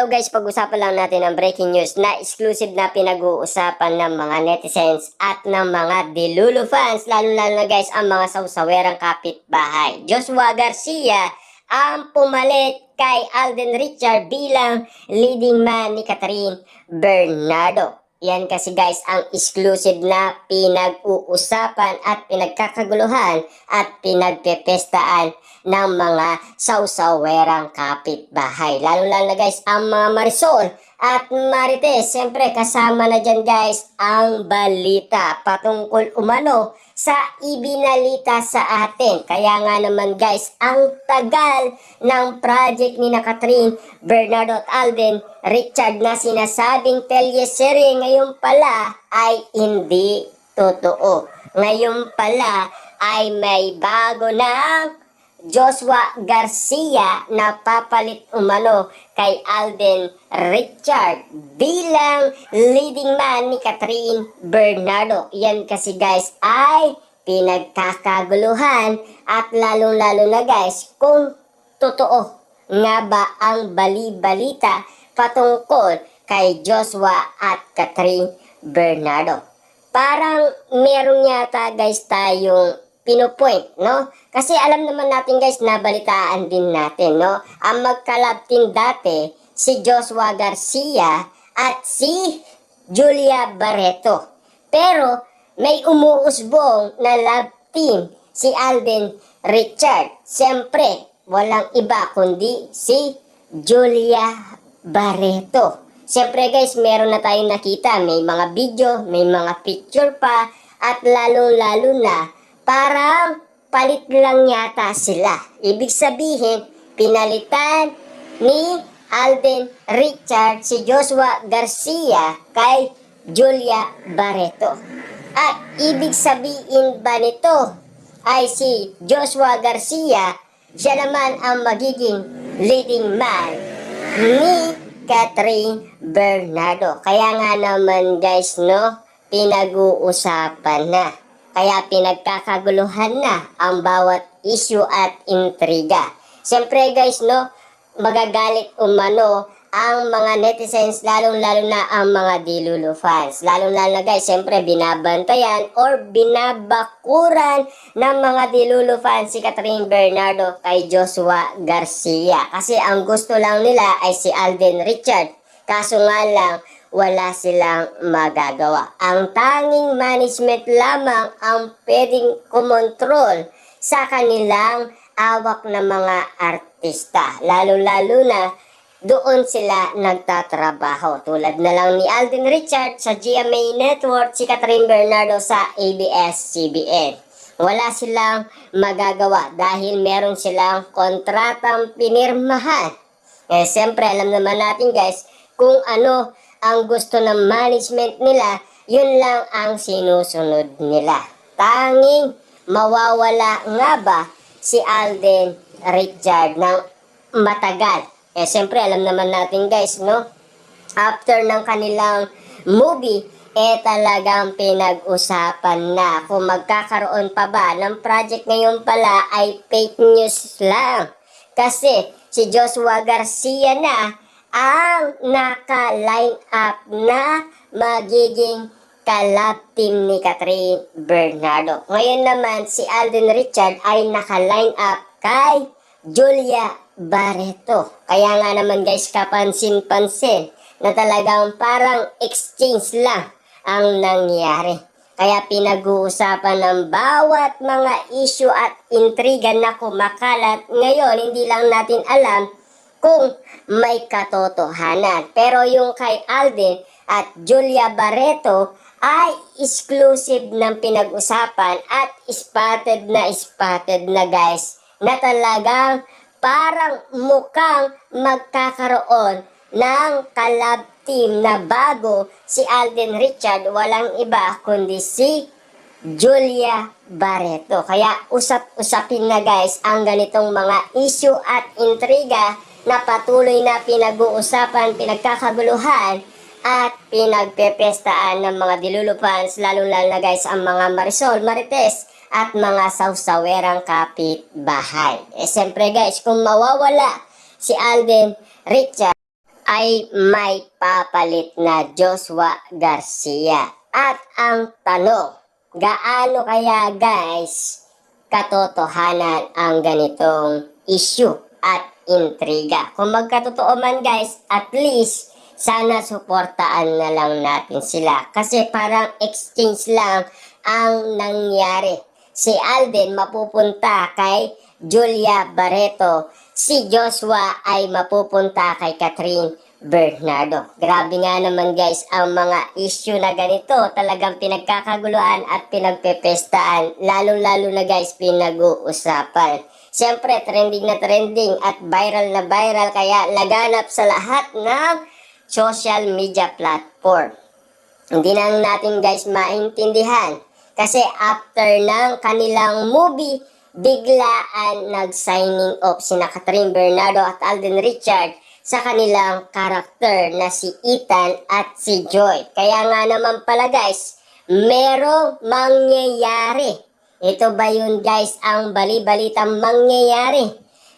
araw guys, pag-usapan lang natin ang breaking news na exclusive na pinag-uusapan ng mga netizens at ng mga Delulu fans, lalo-lalo na guys ang mga sawsawerang kapitbahay. Joshua Garcia ang pumalit kay Alden Richard bilang leading man ni Catherine Bernardo. Yan kasi guys ang exclusive na pinag-uusapan at pinagkakaguluhan at pinagpepestaan ng mga sawsawerang kapitbahay. Lalo-lalo na guys ang mga Marisol at Marites. Siyempre kasama na dyan guys ang balita patungkol umano sa ibinalita sa atin. Kaya nga naman guys, ang tagal ng project ni Catherine Bernardo at Alden Richard na sinasabing teleserye ngayon pala ay hindi totoo. Ngayon pala ay may bago ng Joshua Garcia na papalit umano kay Alden Richard bilang leading man ni Catherine Bernardo. Yan kasi guys ay pinagkakaguluhan at lalong-lalo na guys kung totoo nga ba ang bali-balita patungkol kay Joshua at Catherine Bernardo. Parang meron yata guys tayong pinupoint, no? Kasi alam naman natin guys, nabalitaan din natin, no? Ang magka-love team dati, si Joshua Garcia at si Julia Barreto. Pero may umuusbong na love team, si Alden Richard. Siyempre, walang iba kundi si Julia Barreto. Siyempre guys, meron na tayong nakita, may mga video, may mga picture pa, at lalong-lalo na parang palit lang yata sila. Ibig sabihin, pinalitan ni Alden Richard si Joshua Garcia kay Julia Barreto. At ibig sabihin ba nito ay si Joshua Garcia, siya naman ang magiging leading man ni Catherine Bernardo. Kaya nga naman guys, no, pinag-uusapan na. Kaya pinagkakaguluhan na ang bawat issue at intriga. Siyempre guys, no, magagalit umano ang mga netizens, lalong-lalo na ang mga Delulu fans. Lalong-lalo na guys, siyempre binabantayan or binabakuran ng mga Delulu fans si Catherine Bernardo kay Joshua Garcia. Kasi ang gusto lang nila ay si Alden Richard. Kaso nga lang, wala silang magagawa. Ang tanging management lamang ang pwedeng kumontrol sa kanilang awak na mga artista. Lalo-lalo na doon sila nagtatrabaho. Tulad na lang ni Alden Richard sa GMA Network, si Catherine Bernardo sa ABS-CBN. Wala silang magagawa dahil meron silang kontratang pinirmahan. Siyempre, alam naman natin guys, kung ano ang gusto ng management nila, yun lang ang sinusunod nila. Tanging mawawala nga ba si Alden Richard ng matagal? Siyempre, alam naman natin guys, no? After ng kanilang movie, talagang pinag-usapan na kung magkakaroon pa ba ng project ngayon pala ay fake news lang. Kasi si Joshua Garcia na ang naka-line up na magiging ka-love team ni Catherine Bernardo. Ngayon naman, si Alden Richard ay naka-line up kay Julia Barreto. Kaya nga naman guys, kapansin-pansin na talagang parang exchange lang ang nangyari. Kaya pinag-uusapan ng bawat mga issue at intriga na kumakalat. Ngayon, hindi lang natin alam kung may katotohanan. Pero yung kay Alden at Julia Barreto ay exclusive ng pinag-usapan at spotted na guys, na talagang parang mukhang magkakaroon ng ka-love team na bago si Alden Richard, walang iba kundi si Julia Barreto. Kaya usap-usapin na guys ang ganitong mga issue at intriga na patuloy na pinag-uusapan, pinagkakaguluhan at pinagpepestaan ng mga Delulu fans, lalo-lalo na guys ang mga Marisol, Marites at mga sawsawerang kapitbahay. Siyempre guys, kung mawawala si Alden Richard, ay may papalit na Joshua Garcia. At ang tanong, gaano kaya guys katotohanan ang ganitong issue at intriga? Kung magkatotoo man guys, at least sana suportaan na lang natin sila. Kasi parang exchange lang ang nangyari. Si Alden mapupunta kay Julia Barreto, si Joshua ay mapupunta kay Catherine Bernardo. Grabe nga naman guys ang mga issue na ganito. Talagang pinagkakaguluhan at pinagpepestaan. Lalo-lalo na guys pinag-uusapan. Siyempre trending na trending at viral na viral kaya laganap sa lahat ng social media platform. Hindi na natin guys maintindihan. Kasi after ng kanilang movie, biglaan nag-signing off sina Catherine Bernardo at Alden Richard sa kanilang karakter na si Ethan at si Joy. Kaya nga naman pala guys, merong mangyayari. Ito ba yun guys ang bali-balitang mangyayari?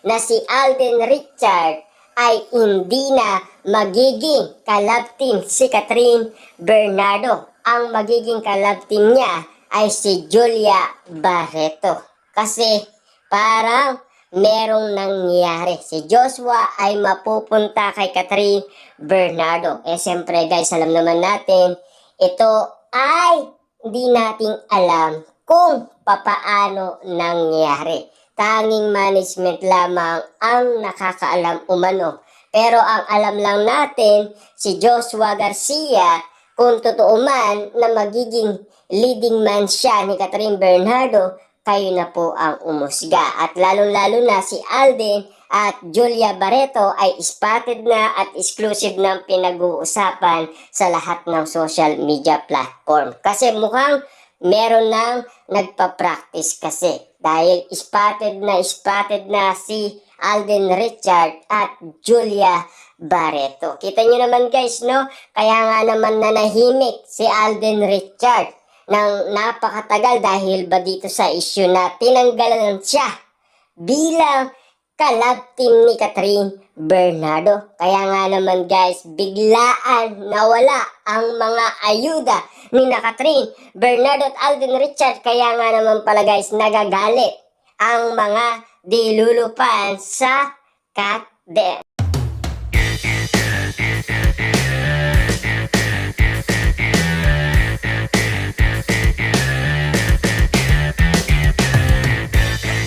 Na si Alden Richard ay hindi na magiging kalab team si Catherine Bernardo. Ang magiging kalab team niya ay si Julia Barreto. Kasi parang merong nangyari. Si Joshua ay mapupunta kay Catherine Bernardo. Siyempre guys, alam naman natin, ito ay hindi nating alam kung papaano nangyari. Tanging management lamang ang nakakaalam umano. Pero ang alam lang natin, si Joshua Garcia, kung totoo man na magiging leading man siya ni Catherine Bernardo, kayo na po ang umusga. At lalo-lalo na si Alden at Julia Barreto ay spotted na at exclusive ng pinag-uusapan sa lahat ng social media platform. Kasi mukhang meron nang nagpa-practice kasi. Dahil spotted na si Alden Richard at Julia Barreto. Kita nyo naman guys, no? Kaya nga naman nanahimik si Alden Richard ng napakatagal dahil ba dito sa issue na tinanggalan siya bilang kalab team ni Catherine Bernardo. Kaya nga naman guys, biglaan nawala ang mga ayuda ni na Catherine Bernardo at Alden Richard. Kaya nga naman pala guys, nagagalit ang mga dilulupan sa Kat